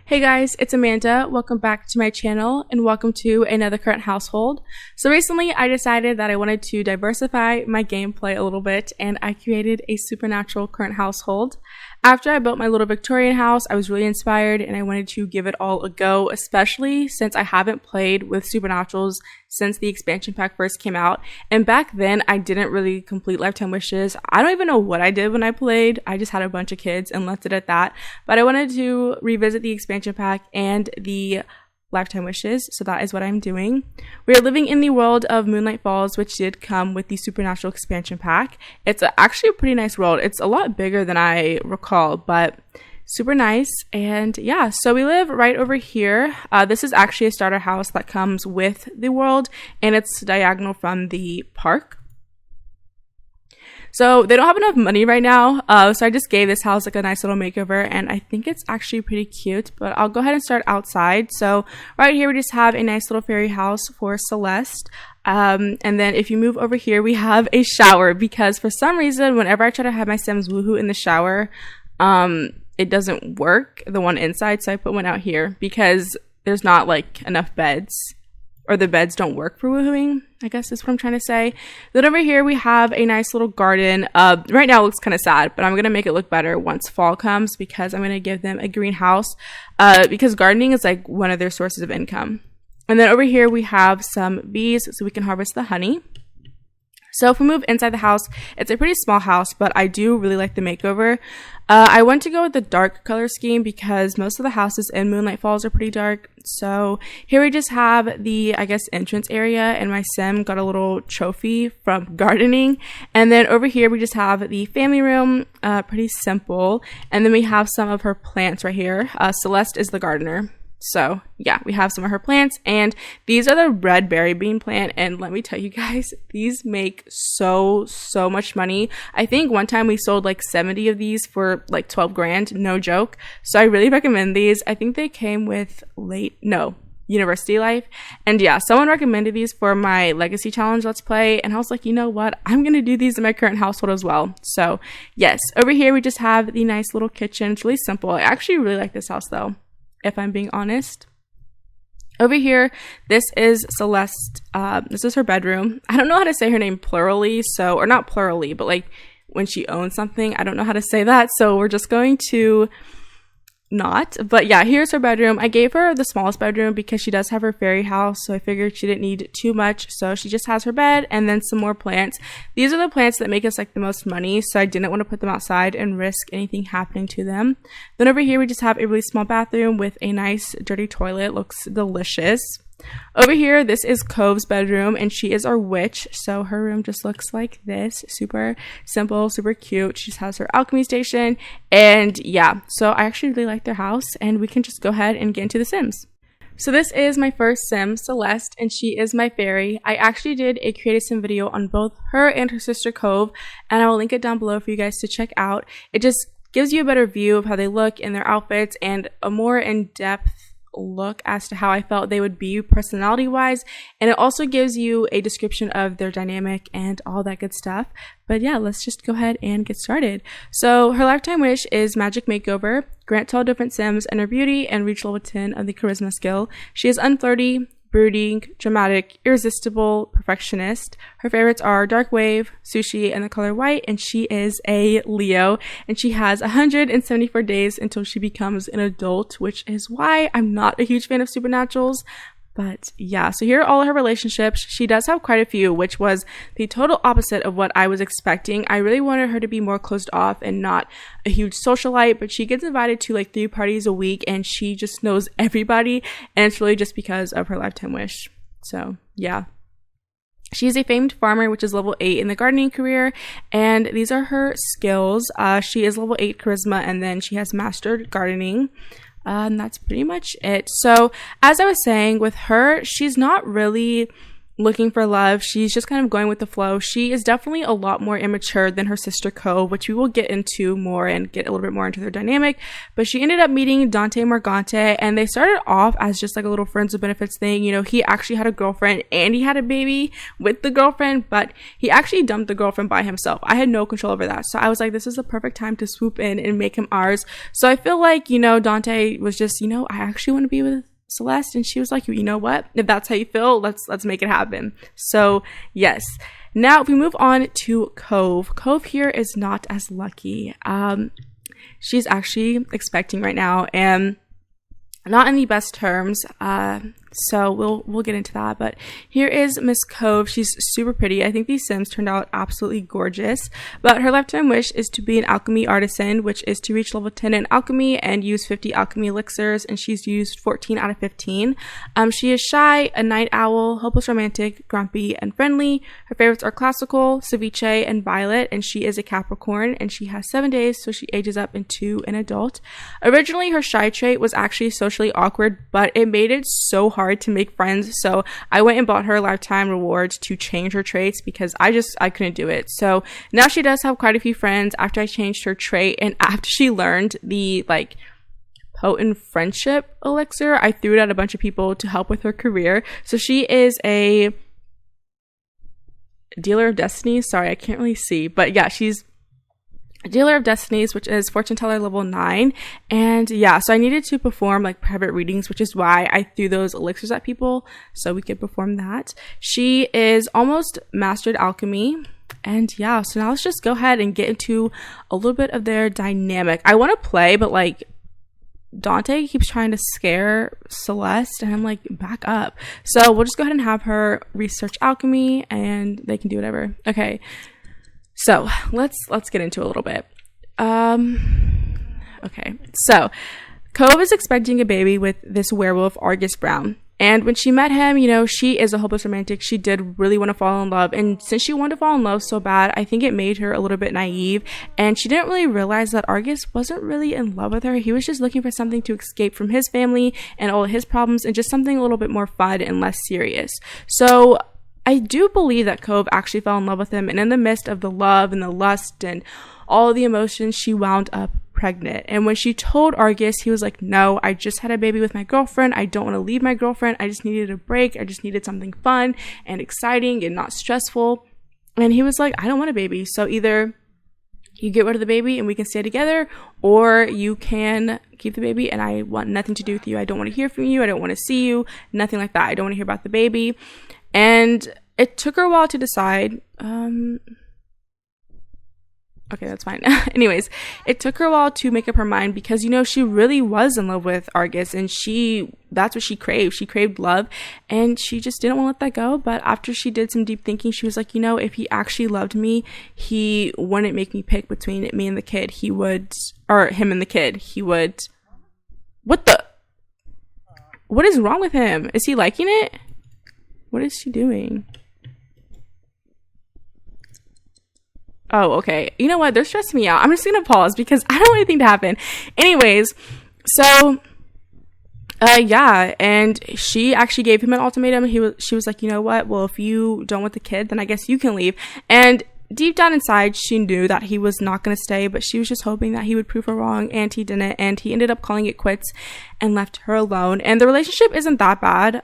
Hey guys, it's Amanda. Welcome back to my channel and welcome to another current household. So recently I decided that I wanted to diversify my gameplay a little bit and I created a supernatural current household. After I built my little Victorian house, I was really inspired and I wanted to give it all a go, especially since I haven't played with supernaturals since the expansion pack first came out. And back then I didn't really complete lifetime wishes. I don't even know what I did when I played. I just had a bunch of kids and left it at that. But I wanted to revisit the expansion pack and the lifetime wishes, so that is what I'm doing. We are living in the world of Moonlight Falls, which did come with the supernatural expansion pack. It's actually a pretty nice world. It's a lot bigger than I recall, but super nice. And yeah, so we live right over here. This is actually a starter house that comes with the world and it's diagonal from the park. So they don't have enough money right now, so I just gave this house like a nice little makeover and I think it's actually pretty cute, but I'll go ahead and start outside. So right here we just have a nice little fairy house for Celeste, and then if you move over here we have a shower because for some reason whenever I try to have my Sims woohoo in the shower, it doesn't work, the one inside, so I put one out here because there's not like enough beds. Or the beds don't work for woohooing, I guess is what I'm trying to say. Then over here we have a nice little garden. Right now it looks kind of sad, but I'm going to make it look better once fall comes because I'm going to give them a greenhouse because gardening is like one of their sources of income. And then over here we have some bees so we can harvest the honey. So if we move inside the house, it's a pretty small house, but I do really like the makeover. I went to go with the dark color scheme because most of the houses in Moonlight Falls are pretty dark. So here we just have the, I guess, entrance area, and my Sim got a little trophy from gardening. And then over here we just have the family room, pretty simple. And then we have some of her plants right here. Celeste is the gardener. So yeah, we have some of her plants and these are the red berry bean plant, and let me tell you guys, these make so much money. I think one time we sold like 70 of these for like 12 grand, no joke. So I really recommend these. I think they came with University Life, and yeah, someone recommended these for my legacy challenge let's play, and I was like, you know what, I'm gonna do these in my current household as well. So yes, over here we just have the nice little kitchen. It's really simple. I actually really like this house though, if I'm being honest. Over here, this is Celeste. This is her bedroom. I don't know how to say her name plurally, or not plurally, but like when she owns something, I don't know how to say that, so we're just going to not. But yeah, here's her bedroom. I gave her the smallest bedroom because she does have her fairy house, so I figured she didn't need too much, so she just has her bed and then some more plants. These are the plants that make us like the most money, so I didn't want to put them outside and risk anything happening to them. Then over here we just have a really small bathroom with a nice dirty toilet. Looks delicious. Over here, this is Cove's bedroom, and she is our witch, so her room just looks like this. Super simple, super cute. She just has her alchemy station, and yeah, so I actually really like their house, and we can just go ahead and get into the Sims. So this is my first Sim, Celeste, and she is my fairy. I actually did a creative Sim video on both her and her sister Cove, and I will link it down below for you guys to check out. It just gives you a better view of how they look in their outfits and a more in-depth look as to how I felt they would be personality wise, and it also gives you a description of their dynamic and all that good stuff. But yeah, let's just go ahead and get started. So her lifetime wish is magic makeover, grant 12 different Sims inner beauty, and reach level 10 of the charisma skill. She is unflirty, brooding, dramatic, irresistible, perfectionist. Her favorites are dark wave, sushi, and the color white, and she is a Leo, and she has 174 days until she becomes an adult, which is why I'm not a huge fan of supernaturals. But yeah, so here are all of her relationships. She does have quite a few, which was the total opposite of what I was expecting. I really wanted her to be more closed off and not a huge socialite, but she gets invited to like 3 parties a week and she just knows everybody, and it's really just because of her lifetime wish. So yeah. She's a famed farmer, which is level 8 in the gardening career, and these are her skills. She is level 8 charisma, and then she has mastered gardening. And that's pretty much it. So as I was saying with her, she's not really looking for love. She's just kind of going with the flow. She is definitely a lot more immature than her sister Cove, which we will get into more and get a little bit more into their dynamic. But she ended up meeting Dante Morgante, and they started off as just like a little friends with benefits thing. You know, he actually had a girlfriend and he had a baby with the girlfriend, but he actually dumped the girlfriend by himself. I had no control over that. So I was like, this is the perfect time to swoop in and make him ours. So I feel like, you know, Dante was just, you know, I actually want to be with Celeste, and she was like, you know what, if that's how you feel, let's make it happen. So yes. Now if we move on to Cove here is not as lucky. She's actually expecting right now and not in the best terms. So we'll get into that. But here is Miss Cove. She's super pretty. I think these Sims turned out absolutely gorgeous. But her lifetime wish is to be an alchemy artisan, which is to reach level 10 in alchemy and use 50 alchemy elixirs. And she's used 14 out of 15. She is shy, a night owl, hopeless romantic, grumpy, and friendly. Her favorites are classical, ceviche, and violet. And she is a Capricorn. And she has 7 days, so she ages up into an adult. Originally, her shy trait was actually socially awkward, but it made it so hard to make friends, so I went and bought her a lifetime reward to change her traits because I couldn't do it. So now she does have quite a few friends after I changed her trait, and after she learned the like potent friendship elixir, I threw it at a bunch of people to help with her career. So she is a dealer of destiny. Sorry, I can't really see, but yeah, she's Dealer of Destinies, which is Fortune Teller level 9. And yeah, so I needed to perform like private readings, which is why I threw those elixirs at people so we could perform that. She is almost mastered alchemy. And yeah, so now let's just go ahead and get into a little bit of their dynamic. I want to play, but like Dante keeps trying to scare Celeste, and I'm like, back up. So we'll just go ahead and have her research alchemy and they can do whatever. Okay. So let's get into a little bit. Okay. So Cove is expecting a baby with this werewolf, Argus Brown. And when she met him, you know, she is a hopeless romantic. She did really want to fall in love. And since she wanted to fall in love so bad, I think it made her a little bit naive. And she didn't really realize that Argus wasn't really in love with her. He was just looking for something to escape from his family and all of his problems and just something a little bit more fun and less serious. So I do believe that Cove actually fell in love with him, and in the midst of the love and the lust and all the emotions, she wound up pregnant. And when she told Argus, he was like, no, I just had a baby with my girlfriend. I don't want to leave my girlfriend. I just needed a break. I just needed something fun and exciting and not stressful. And he was like, I don't want a baby. So either you get rid of the baby and we can stay together, or you can keep the baby and I want nothing to do with you. I don't want to hear from you. I don't want to see you. Nothing like that. I don't want to hear about the baby. And it took her a while to decide. Okay, that's fine. Anyways, it took her a while to make up her mind because, you know, she really was in love with Argus, and that's what she craved. She craved love, and she just didn't want to let that go. But after she did some deep thinking, she was like, you know, if he actually loved me, he wouldn't make me pick between me and the kid. He would, or him and the kid. He would, what is wrong with him? Is he liking it? What is she doing? Oh, okay. You know what? They're stressing me out. I'm just going to pause because I don't want anything to happen. Anyways, so, yeah. And she actually gave him an ultimatum. She was like, you know what? Well, if you don't want the kid, then I guess you can leave. And deep down inside, she knew that he was not going to stay, but she was just hoping that he would prove her wrong, and he didn't. And he ended up calling it quits and left her alone. And the relationship isn't that bad.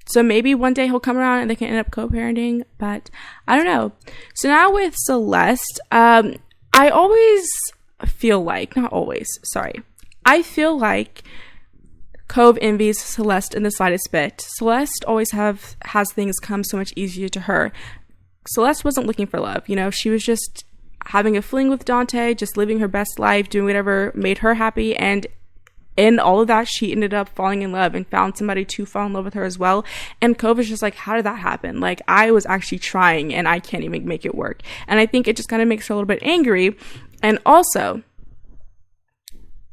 So maybe one day he'll come around and they can end up co-parenting, but I don't know. So now with Celeste, I always feel like, not always, sorry. I feel like Cove envies Celeste in the slightest bit. Celeste always has things come so much easier to her. Celeste wasn't looking for love, you know, she was just having a fling with Dante, just living her best life, doing whatever made her happy, and in all of that, she ended up falling in love and found somebody to fall in love with her as well. And Cove is just like, how did that happen? Like, I was actually trying and I can't even make it work. And I think it just kind of makes her a little bit angry. And also,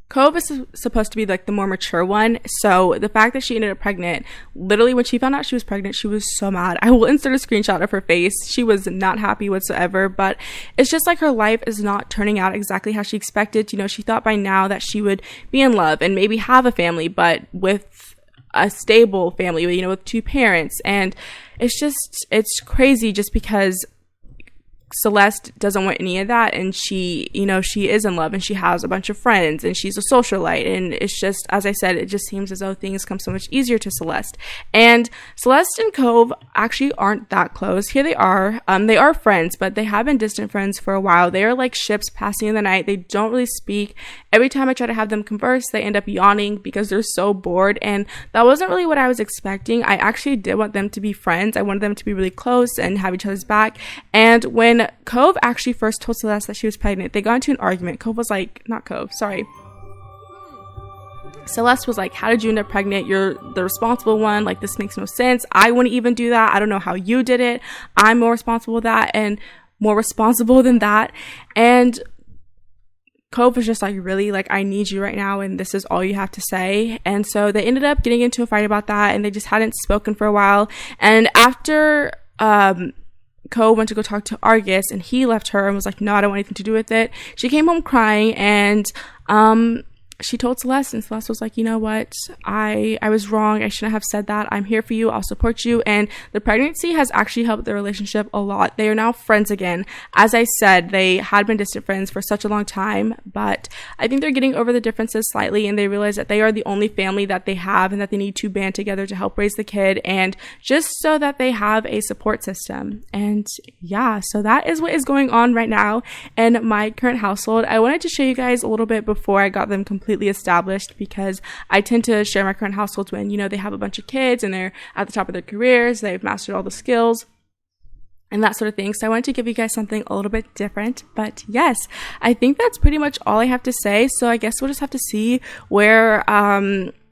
Cove is supposed to be like the more mature one. So the fact that she ended up pregnant, literally when she found out she was pregnant, she was so mad. I will insert a screenshot of her face. She was not happy whatsoever, but it's just like her life is not turning out exactly how she expected. You know, she thought by now that she would be in love and maybe have a family, but with a stable family, you know, with 2 parents. And it's crazy just because Celeste doesn't want any of that, and she, you know, she is in love and she has a bunch of friends and she's a socialite, and it's just, as I said, it just seems as though things come so much easier to Celeste. And Celeste and Cove actually aren't that close. Here they are friends, but they have been distant friends for a while. They are like ships passing in the night. They don't really speak. Every time I try to have them converse, they end up yawning because they're so bored, and that wasn't really what I was expecting. I actually did want them to be friends. I wanted them to be really close and have each other's back. And when Cove actually first told Celeste that she was pregnant, they got into an argument. Celeste was like, how did you end up pregnant? You're the responsible one. Like, this makes no sense. I wouldn't even do that. I don't know how you did it. I'm more responsible with that and more responsible than that. And Cove was just like, really? Like, I need you right now, and this is all you have to say. And so they ended up getting into a fight about that, and they just hadn't spoken for a while. And after Cove went to go talk to Argus, and he left her and was like, no, I don't want anything to do with it. She came home crying, and she told Celeste, and Celeste was like, you know what, I was wrong. I shouldn't have said that. I'm here for you. I'll support you. And the pregnancy has actually helped their relationship a lot. They are now friends again. As I said, they had been distant friends for such a long time, but I think they're getting over the differences slightly, and they realize that they are the only family that they have, and that they need to band together to help raise the kid, and just so that they have a support system. And yeah, so that is what is going on right now in my current household. I wanted to show you guys a little bit before I got them completely established, because I tend to share my current households when, you know, they have a bunch of kids and they're at the top of their careers, they've mastered all the skills and that sort of thing. So I wanted to give you guys something a little bit different. But yes, I think that's pretty much all I have to say. So I guess we'll just have to see where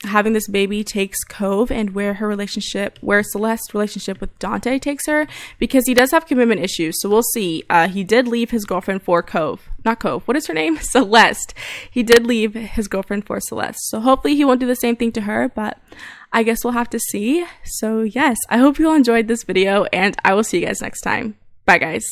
having this baby takes Cove, and where Celeste's relationship with Dante takes her, because he does have commitment issues. So we'll see. He did leave his girlfriend for what is her name? Celeste. He did leave his girlfriend for Celeste. So hopefully he won't do the same thing to her, but I guess we'll have to see. So yes, I hope you all enjoyed this video, and I will see you guys next time. Bye guys.